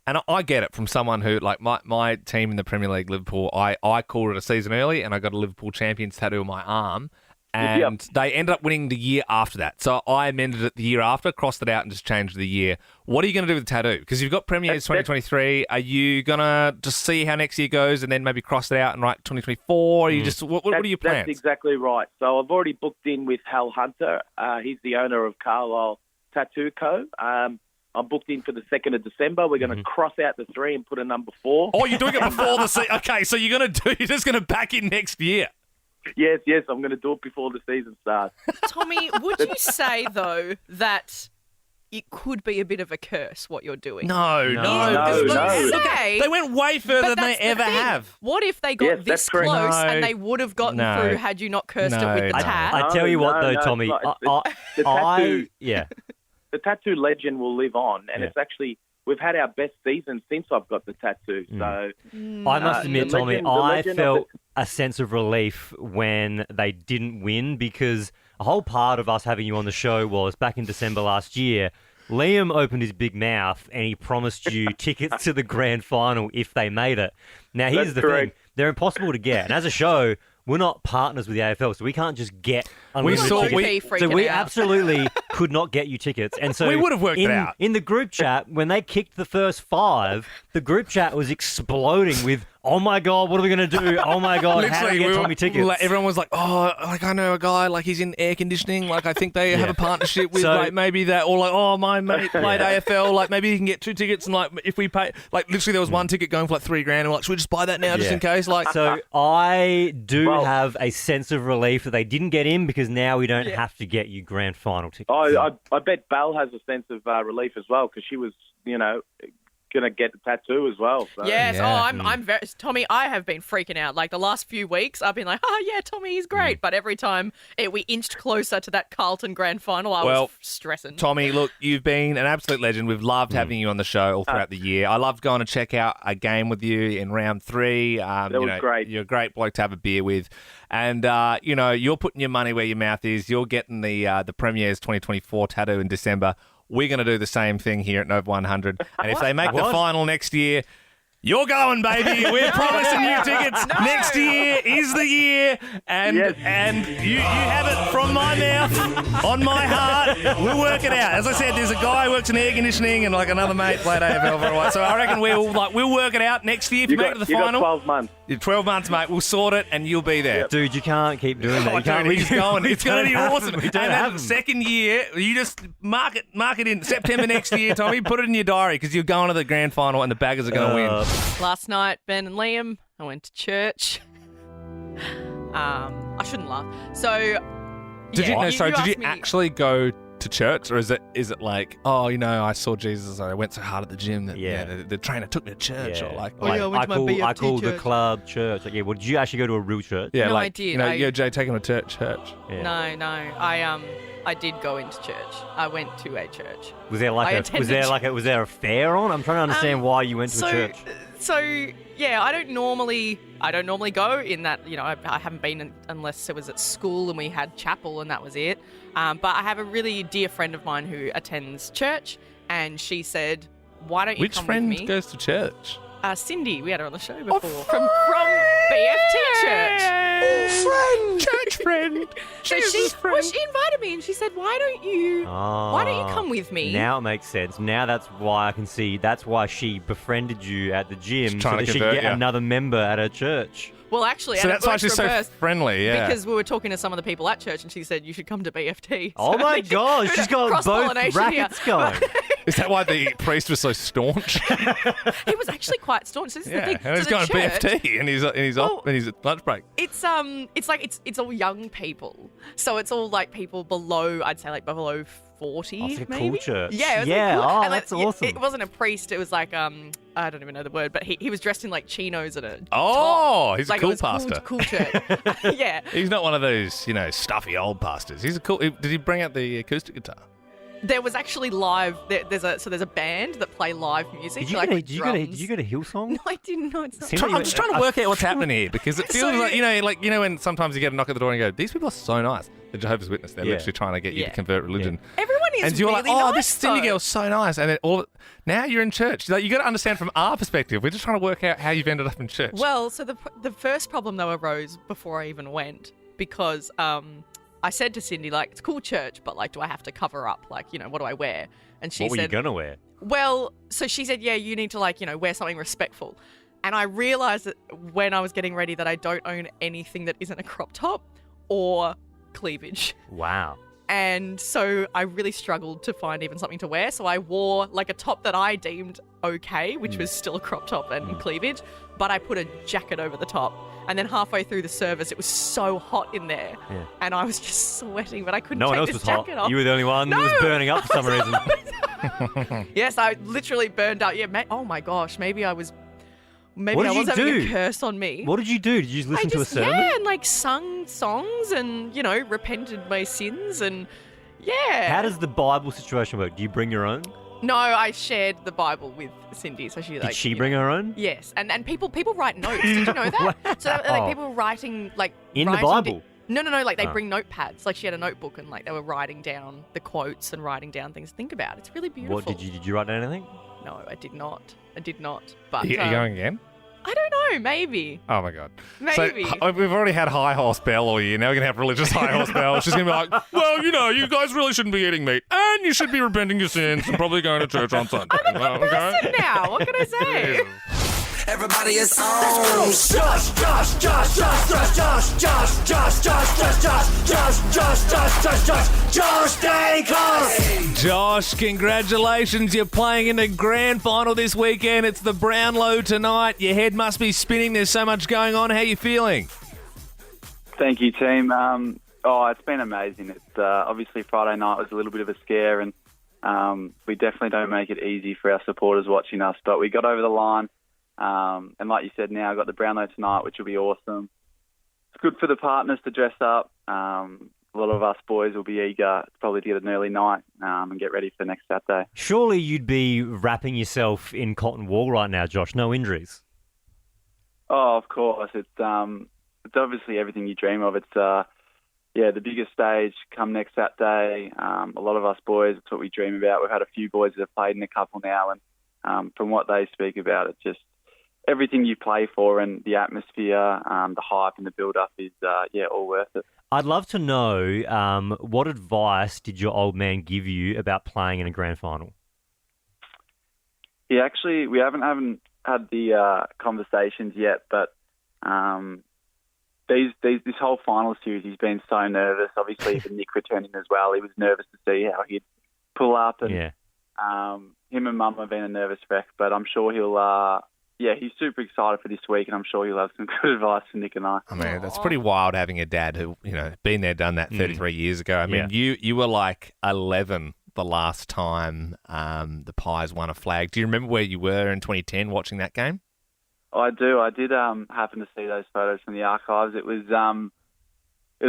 And I get it from someone who, like, my team in the Premier League, Liverpool, I called it a season early and I got a Liverpool Champions tattoo on my arm. And they ended up winning the year after that. So I amended it the year after, crossed it out and just changed the year. What are you going to do with the tattoo? Because you've got Premiers 2023. Are you going to just see how next year goes and then maybe cross it out and write 2024? Are you just what are your plans? That's exactly right. So I've already booked in with Hal Hunter. He's the owner of Carlisle Tattoo Co. I'm booked in for the 2nd of December. We're going to cross out the 3 and put a number 4. Oh, you're doing it before the season? Okay, so you're just going to back in next year. Yes, I'm going to do it before the season starts. Tommy, would you say, though, that it could be a bit of a curse, what you're doing? No. Okay. They went way further than they ever have. What if they got this close and they would have gotten through had you not cursed it with the tat? I tell you what, though, Tommy. The tattoo legend will live on, and it's actually... We've had our best season since I've got the tattoo. So I must admit, Tommy, I felt a sense of relief when they didn't win because a whole part of us having you on the show was back in December last year, Liam opened his big mouth and he promised you tickets to the grand final if they made it. Now, here's the thing. They're impossible to get. And as a show, we're not partners with the AFL, so we can't just get unlimited tickets. So we absolutely could not get you tickets. And so we would have worked it out. In the group chat, when they kicked the first 5, the group chat was exploding with, oh my God, what are we going to do? Oh my God, how do we get Tommy tickets? Like, everyone was like, oh, like I know a guy, like he's in air conditioning. Like I think they have a partnership with like maybe that, or like, oh, my mate played AFL. Like maybe he can get 2 tickets and like if we pay, like literally there was 1 ticket going for like $3,000. And we're like, should we just buy that now just in case? Like, so I do have a sense of relief that they didn't get in because now we don't have to get you grand final tickets. I bet Belle has a sense of relief as well because she was, gonna get the tattoo as well. So. Yes. Oh, I'm very Tommy. I have been freaking out. Like the last few weeks, I've been like, oh yeah, Tommy, he's great. But every time we inched closer to that Carlton Grand Final, I was stressing. Tommy, look, you've been an absolute legend. We've loved having you on the show all throughout the year. I loved going to check out a game with you in round 3. That was great. You're a great bloke to have a beer with, and you're putting your money where your mouth is. You're getting the Premier's 2024 tattoo in December. We're going to do the same thing here at Nova 100. And if they make the final next year, you're going, baby. We're promising you tickets. No. Next year is the year. And you have it from my mouth, on my heart. We'll work it out. As I said, there's a guy who works in air conditioning and like another mate played AFL for a while. So I reckon we'll work it out next year if you make it to the final. You got 12 months. 12 months, mate. We'll sort it and you'll be there. Dude, you can't keep doing that. He's going. It's going to be awesome. We And don't then have the them. second year, you just mark it in September next year, Tommy. Put it in your diary because you're going to the grand final and the Baggers are going to win. Last night, Ben and Liam, I went to church. I shouldn't laugh. So, Did you asked me- actually go to church, or is it like, oh, I saw Jesus, I went so hard at the gym that the trainer took me to church, or like, I went to my BFT I call the church. club church. Like, well, did you actually go to a real church? yeah, No, like I did. Jay, take him to church. Yeah. No. I did go into church. I went to a church. Was there was there a fair on? I'm trying to understand why you went to a church. So yeah, I don't normally go in that. I haven't been unless it was at school and we had chapel and that was it. But I have a really dear friend of mine who attends church, and she said, "Why don't you Which come friend with me?" goes to church? Cindy, we had her on the show before from BFT Church. Church friend. So she invited me and she said, "Why don't you come with me?" Now it makes sense. Now that's why I can see. That's why she befriended you at the gym so trying that to she could convert get you. another member at her church. Well, actually, So and it that's why worked she's so reverse friendly, yeah. Because we were talking to some of the people at church, and she said you should come to BFT. Oh So my gosh, she's got both cross-pollination here. rackets going. Is that why the priest was so staunch? He was actually quite staunch. So this is the thing. and he's So going the to church, BFT, and he's off, and he's at lunch break. It's all young people. So it's all like people below, I'd say like below 40, it's like a maybe. cool church. Yeah, it was Yeah, like cool. oh, and, like, that's awesome. It wasn't a priest. It was like I don't even know the word, but he was dressed in like chinos and a Oh, top. he's Like, a cool it was pastor. Cool church. Yeah. He's not one of those, stuffy old pastors. He's a cool. Did he bring out the acoustic guitar? There was actually live. There's a band that play live music. Did you, like go, with did, you go to, drums. did you go to Hillsong? No, I didn't know. It's not. I'm just trying to work out what's happening here because it feels So- like when sometimes you get a knock at the door and you go, these people are so nice. The Jehovah's Witness, they're Yeah. literally trying to get you to Yeah. convert religion. Everyone is And you're really like, oh, nice, this Cindy though. girl's so nice. And then now you're in church. Like, you got to understand from our perspective. We're just trying to work out how you've ended up in church. Well, so the first problem though arose before I even went because I said to Cindy, like, it's a cool church, but like, do I have to cover up? Like, what do I wear? And she What were said, you gonna wear? well, so she said, yeah, you need to like, wear something respectful. And I realized that when I was getting ready that I don't own anything that isn't a crop top or cleavage. Wow. And so I really struggled to find even something to wear. So I wore like a top that I deemed okay, which was still a crop top and cleavage, but I put a jacket over the top. And then halfway through the service, it was so hot in there. Yeah. And I was just sweating, but I couldn't No one take else this was hot. jacket off. You were the only one that was burning up for some reason. Yes, I literally burned out. Yeah, oh my gosh, maybe I was What did I was you having do? a curse on me. What did you do? Did you just listen to a sermon? Yeah, and like sung songs and, repented my sins and yeah. How does the Bible situation work? Do you bring your own? No, I shared the Bible with Cindy, so she Did she bring her own? Yes, and people write notes. Did you know that? So like Wow. people were writing like In the writing Bible? No, like they Oh. bring notepads. Like she had a notebook and like they were writing down the quotes and writing down things to think about. It's really beautiful. What did you write down anything? No, I did not. But Are you going again? I don't know. Maybe. Oh my God. Maybe. So we've already had high horse Belle all year. Now we're going to have religious high horse Belle. She's going to be like, well, you guys really shouldn't be eating meat. And you should be repenting your sins and probably going to church on Sunday. I'm a good person now. What can I say? Everybody is on. Josh, Josh, Josh, Josh, Josh, Josh, Josh, Josh, Josh, Josh, Josh, Josh, Josh, Josh, Josh, Josh, Josh Daicos. Josh, congratulations. You're playing in the grand final this weekend. It's the Brownlow tonight. Your head must be spinning. There's so much going on. How are you feeling? Thank you, team. It's been amazing. It's obviously Friday night was a little bit of a scare, and we definitely don't make it easy for our supporters watching us, but we got over the line. And like you said, now I've got the Brownlow tonight, which will be awesome. It's good for the partners to dress up. A lot of us boys will be eager probably to get an early night and get ready for next Saturday. Surely you'd be wrapping yourself in cotton wool right now, Josh. No injuries. Oh, of course. It's obviously everything you dream of. It's the biggest stage come next Saturday. A lot of us boys, it's what we dream about. We've had a few boys that have played in a couple now, and from what they speak about, it's just everything you play for and the atmosphere, the hype and the build-up is, all worth it. I'd love to know what advice did your old man give you about playing in a grand final? Yeah, actually, we haven't had the conversations yet, but this whole final series, he's been so nervous. Obviously, even Nick returning as well, he was nervous to see how he'd pull up, and him and Mum have been a nervous wreck. But I'm sure he'll. He's super excited for this week, and I'm sure he'll have some good advice for Nick and I. I mean, that's pretty wild having a dad who, been there, done that 33 years ago. I mean, you were like 11 the last time the Pies won a flag. Do you remember where you were in 2010 watching that game? I do. I did happen to see those photos from the archives. It was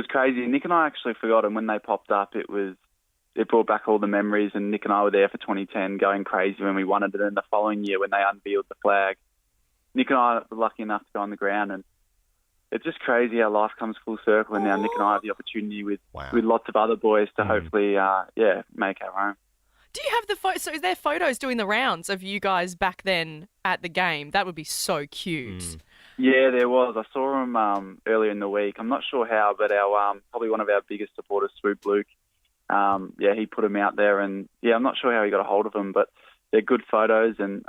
crazy. Nick and I actually forgot them when they popped up. It brought back all the memories, and Nick and I were there for 2010 going crazy when we won it, and then the following year when they unveiled the flag. Nick and I were lucky enough to go on the ground, and it's just crazy how life comes full circle, and now Nick and I have the opportunity with lots of other boys to hopefully, make our own. Do you have the photos? So is there photos doing the rounds of you guys back then at the game? That would be so cute. Yeah, there was. I saw him earlier in the week. I'm not sure how, but our probably one of our biggest supporters, Swoop Luke, he put him out there, and I'm not sure how he got a hold of them, but they're good photos, and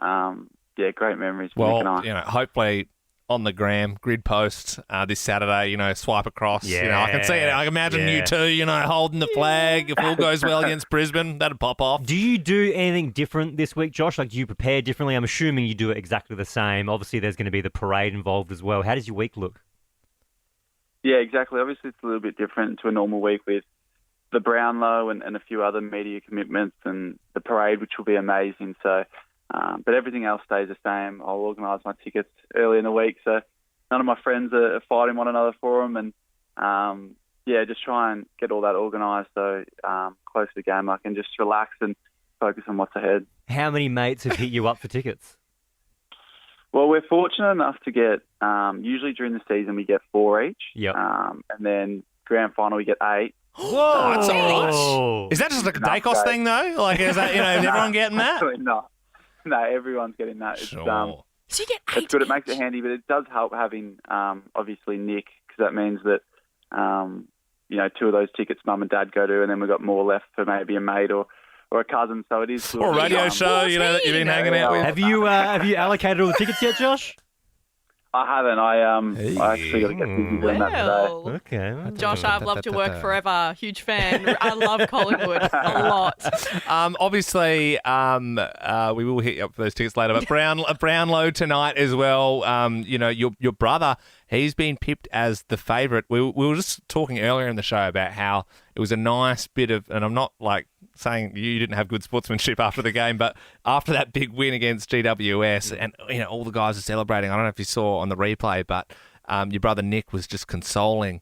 great memories. Well, hopefully on the gram, grid post this Saturday, swipe across. Yeah. I can see it. I can imagine you two, holding the flag. If all goes well against Brisbane, that'd pop off. Do you do anything different this week, Josh? Like, do you prepare differently? I'm assuming you do it exactly the same. Obviously, there's going to be the parade involved as well. How does your week look? Yeah, exactly. Obviously, it's a little bit different to a normal week with the Brownlow and a few other media commitments and the parade, which will be amazing. So, but everything else stays the same. I'll organise my tickets early in the week, so none of my friends are fighting one another for them, and just try and get all that organised so close to the game I can just relax and focus on what's ahead. How many mates have hit you up for tickets? Well, we're fortunate enough to get, usually during the season we get 4 each, and then grand final we get 8. Whoa, that's all right. Is that just like a Daicos thing though? Like, is that, is everyone getting that? Absolutely not. No, everyone's getting that. Sure. So you get 8 it's good. It makes it handy, but it does help having, obviously, Nick, because that means that, 2 of those tickets Mum and Dad go to, and then we've got more left for maybe a mate or a cousin. So it is good. Or a radio show, that you've been hanging out with. Have you allocated all the tickets yet, Josh? I haven't. I actually got to get busy doing that today. Okay. Josh, I'd love to work forever. Huge fan. I love Collingwood a lot. Obviously, we will hit you up for those tickets later. But Brownlow tonight as well. Your brother, he's been pipped as the favourite. We were just talking earlier in the show about how it was a nice bit of, and I'm not like saying you didn't have good sportsmanship after the game, but after that big win against GWS, and all the guys are celebrating. I don't know if you saw on the replay, but your brother Nick was just consoling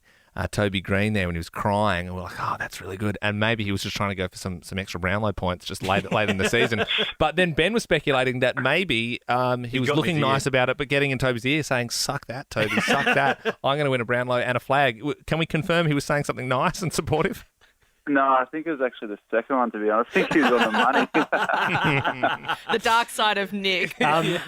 Toby Green there when he was crying, and we're like, oh, that's really good. And maybe he was just trying to go for some extra Brownlow points just late in the season. But then Ben was speculating that maybe he was looking nice about it, but getting in Toby's ear saying, suck that, Toby, suck that. I'm going to win a Brownlow and a flag. Can we confirm he was saying something nice and supportive? No, I think it was actually the second one, to be honest. I think he was on the money. The dark side of Nick.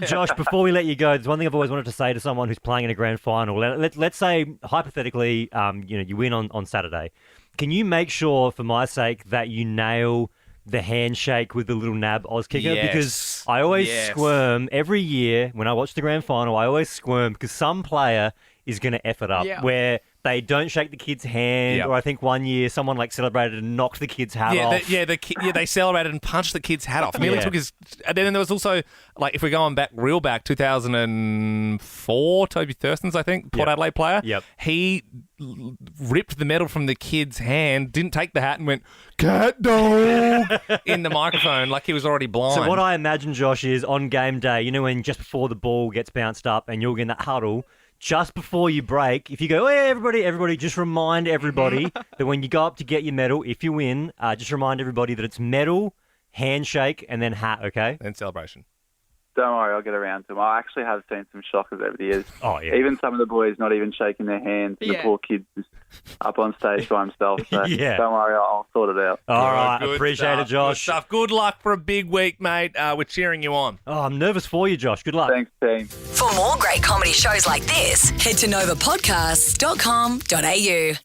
Josh, before we let you go, there's one thing I've always wanted to say to someone who's playing in a grand final. Let's say, hypothetically, you win on Saturday. Can you make sure, for my sake, that you nail the handshake with the little nab Oz kicker? Yes. Because I always squirm every year when I watch the grand final. I always squirm because some player is going to F it up where they don't shake the kid's hand. Yep. Or I think one year someone like celebrated and knocked the kid's hat off. They celebrated and punched the kid's hat off. Nearly took his. And then there was also, like, if we're going back real back, 2004, Toby Thurston's, I think, Port Adelaide player. Yep. He ripped the medal from the kid's hand, didn't take the hat, and went, "Cat dog," in the microphone like he was already blind. So what I imagine, Josh, is on game day, you know, when just before the ball gets bounced up and you're in that huddle, just before you break, if you go, hey, everybody, just remind everybody that when you go up to get your medal, if you win, just remind everybody that it's medal, handshake, and then hat, okay? And celebration. Don't worry, I'll get around to them. I actually have seen some shockers over the years. Oh, yeah. Even some of the boys not even shaking their hands. And the poor kid's just up on stage by himself. So don't worry, I'll sort it out. All right, Good appreciate stuff, it, Josh. Good stuff. Good luck for a big week, mate. We're cheering you on. Oh, I'm nervous for you, Josh. Good luck. Thanks, team. For more great comedy shows like this, head to novapodcasts.com.au.